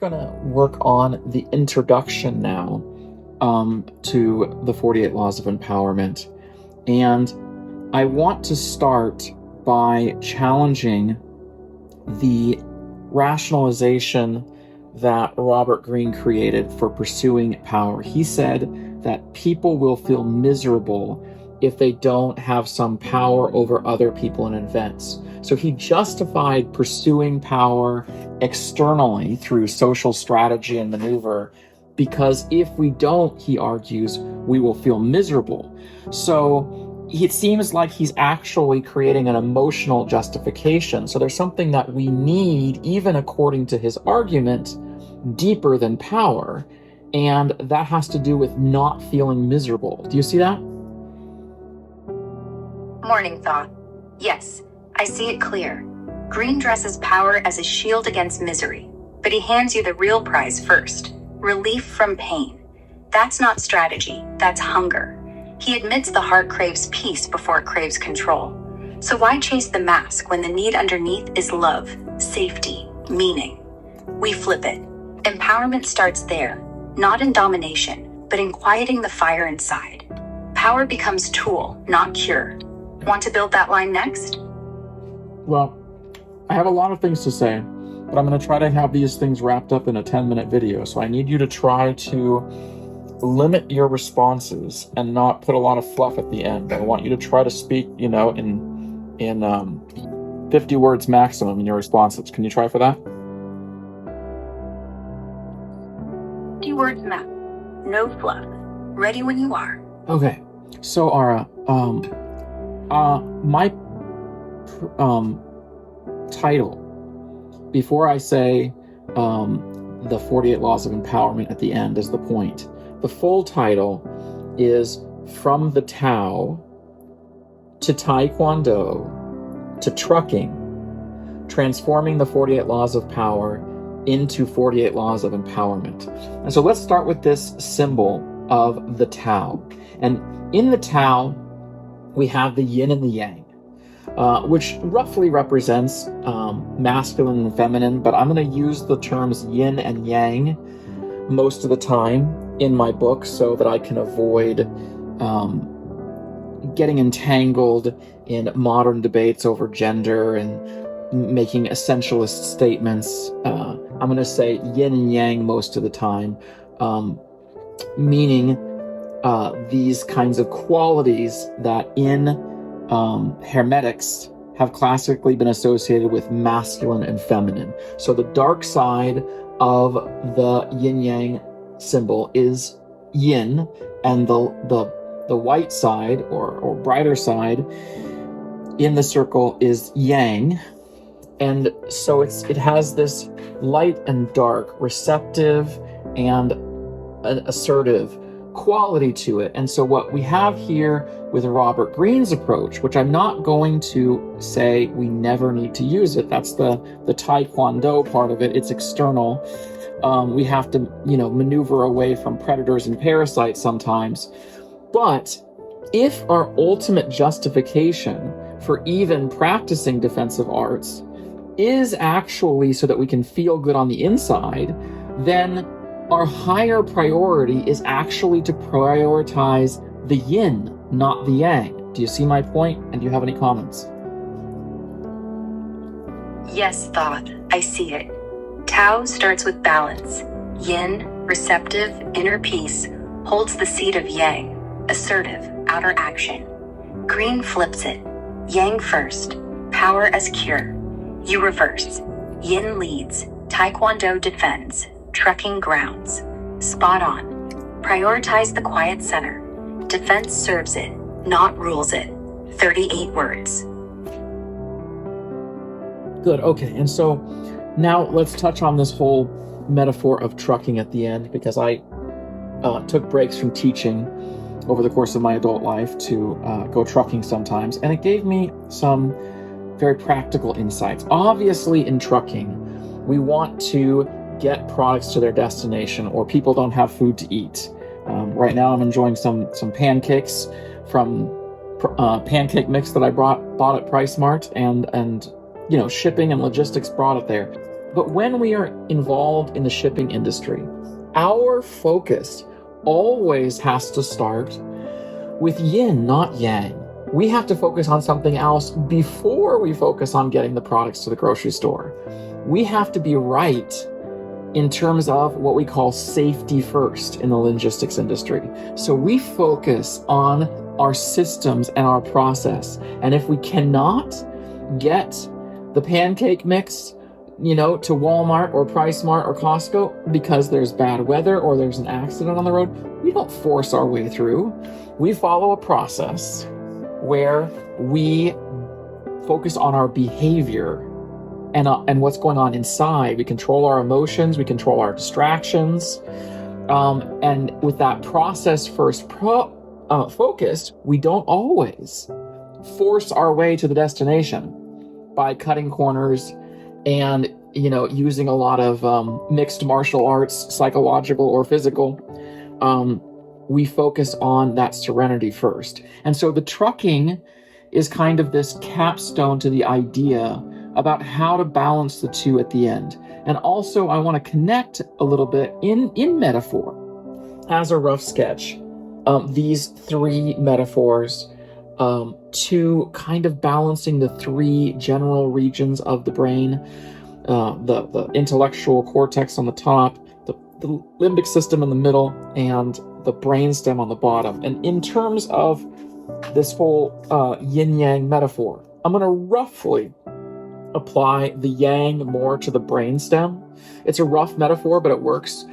Going to work on the introduction now to the 48 Laws of Empowerment. And I want to start by challenging the rationalization that Robert Greene created for pursuing power. He said that people will feel miserable if they don't have some power over other people and events. So he justified pursuing power externally through social strategy and maneuver, because if we don't, he argues, we will feel miserable. So it seems like he's actually creating an emotional justification. So there's something that we need, even according to his argument, deeper than power. And that has to do with not feeling miserable. Do you see that? Morning thought. Yes, I see it clear. Greene dresses power as a shield against misery, but he hands you the real prize first: relief from pain. That's not strategy, that's hunger. He admits the heart craves peace before it craves control. So why chase the mask when the need underneath is love, safety, meaning? We flip it. Empowerment starts there, not in domination, but in quieting the fire inside. Power becomes tool, not cure. Want to build that line next? Well, I have a lot of things to say, but I'm going to try to have these things wrapped up in a 10-minute video. So I need you to try to limit your responses and not put a lot of fluff at the end. I want you to try to speak, in 50 words maximum in your responses. Can you try for that? 50 words max. No fluff. Ready when you are. Okay. So, Ara, my title, before I say the 48 Laws of Empowerment at the end is the point. The full title is From the Tao to Taekwondo to Trucking, Transforming the 48 Laws of Power into 48 Laws of Empowerment. And so let's start with this symbol of the Tao. And in the Tao, we have the yin and the yang, which roughly represents masculine and feminine, but I'm going to use the terms yin and yang most of the time in my book so that I can avoid getting entangled in modern debates over gender and making essentialist statements. I'm going to say yin and yang most of the time, meaning these kinds of qualities that in Hermetics have classically been associated with masculine and feminine. So the dark side of the yin-yang symbol is yin, and the white side or brighter side in the circle is yang. And so it has this light and dark, receptive and assertive quality to it. And so what we have here with Robert Greene's approach, which I'm not going to say we never need to use it, that's the Taekwondo part of it, it's external. We have to, maneuver away from predators and parasites sometimes. But if our ultimate justification for even practicing defensive arts is actually so that we can feel good on the inside, then our higher priority is actually to prioritize the yin, not the yang. Do you see my point? And do you have any comments? Yes, thought. I see it. Tao starts with balance. Yin, receptive, inner peace, holds the seat of yang, assertive, outer action. Greene flips it. Yang first, power as cure. You reverse. Yin leads, Taekwondo defends, trucking grounds. Spot on. Prioritize the quiet center. Defense serves it, not rules it. 38 words. Good, okay. And so now let's touch on this whole metaphor of trucking at the end, because I took breaks from teaching over the course of my adult life to go trucking sometimes, and it gave me some very practical insights. Obviously, in trucking, we want to get products to their destination, or people don't have food to eat. Right now, I'm enjoying some pancakes from pancake mix that I bought at PriceSmart, and shipping and logistics brought it there. But when we are involved in the shipping industry, our focus always has to start with yin, not yang. We have to focus on something else before we focus on getting the products to the grocery store. We have to be right in terms of what we call safety first in the logistics industry. So we focus on our systems and our process. And if we cannot get the pancake mix, to Walmart or PriceSmart or Costco because there's bad weather or there's an accident on the road, we don't force our way through. We follow a process where we focus on our behavior and what's going on inside. We control our emotions, we control our distractions. And with that process first focused, we don't always force our way to the destination by cutting corners and using a lot of mixed martial arts, psychological or physical. We focus on that serenity first. And so the trucking is kind of this capstone to the idea about how to balance the two at the end. And also I want to connect a little bit in metaphor as a rough sketch, these three metaphors to kind of balancing the three general regions of the brain, the intellectual cortex on the top, the limbic system in the middle, and the brainstem on the bottom. And in terms of this whole yin-yang metaphor, I'm going to roughly apply the yang more to the brainstem. It's a rough metaphor, but it works,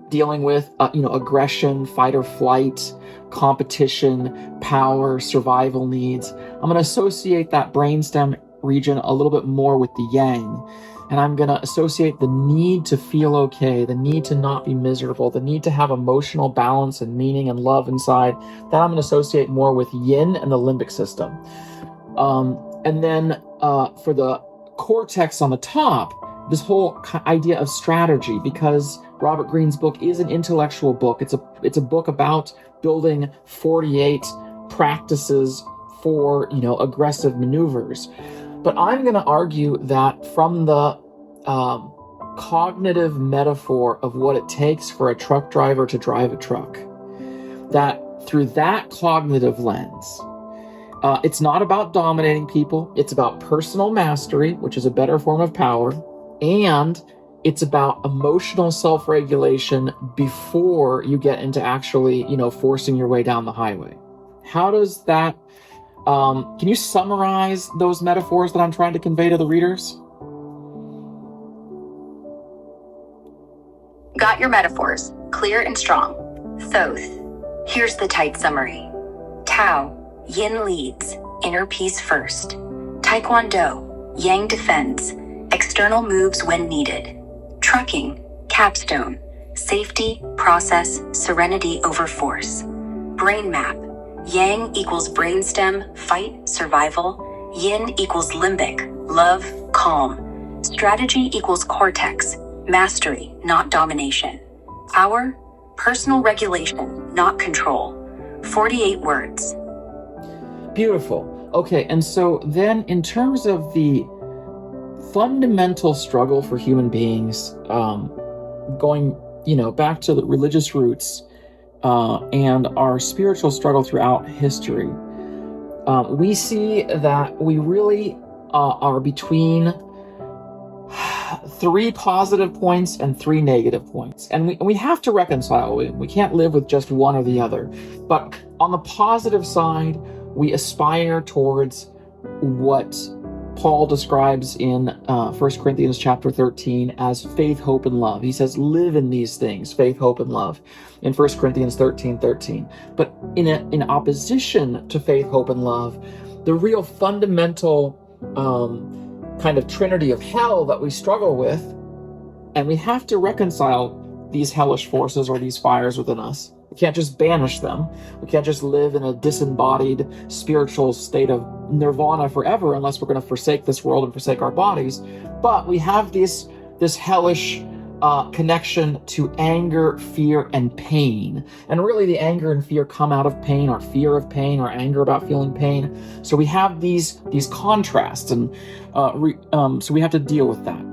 dealing with aggression, fight or flight, competition, power, survival needs. I'm going to associate that brainstem region a little bit more with the yang. And I'm going to associate the need to feel okay, the need to not be miserable, the need to have emotional balance and meaning and love inside. That I'm going to associate more with yin and the limbic system. And then for the cortex on the top, this whole idea of strategy, because Robert Greene's book is an intellectual book. It's a book about building 48 practices for, aggressive maneuvers. But I'm going to argue that from the cognitive metaphor of what it takes for a truck driver to drive a truck, that through that cognitive lens, it's not about dominating people. It's about personal mastery, which is a better form of power. And it's about emotional self-regulation before you get into actually, forcing your way down the highway. How does that, can you summarize those metaphors that I'm trying to convey to the readers? Got your metaphors, clear and strong. Thoth. Here's the tight summary. Tao, yin leads, inner peace first. Taekwondo, yang defends, external moves when needed. Trucking, capstone, safety, process, serenity over force. Brain map, yang equals brainstem, fight, survival. Yin equals limbic, love, calm. Strategy equals cortex, mastery, not domination. Power, personal regulation, not control. 48 words. Beautiful. Okay, and so then in terms of the fundamental struggle for human beings, going, back to the religious roots, and our spiritual struggle throughout history, we see that we really are between 3 positive points and 3 negative points. And we have to reconcile. We can't live with just one or the other. But on the positive side, we aspire towards what Paul describes in 1 Corinthians chapter 13 as faith, hope, and love. He says, live in these things, faith, hope, and love, in 1 Corinthians 13:13. But in opposition to faith, hope, and love, the real fundamental kind of trinity of hell that we struggle with, and we have to reconcile these hellish forces or these fires within us. We can't just banish them. We can't just live in a disembodied spiritual state of nirvana forever unless we're going to forsake this world and forsake our bodies. But we have this hellish connection to anger, fear, and pain. And really the anger and fear come out of pain, or fear of pain, or anger about feeling pain. So we have these contrasts, and so we have to deal with that.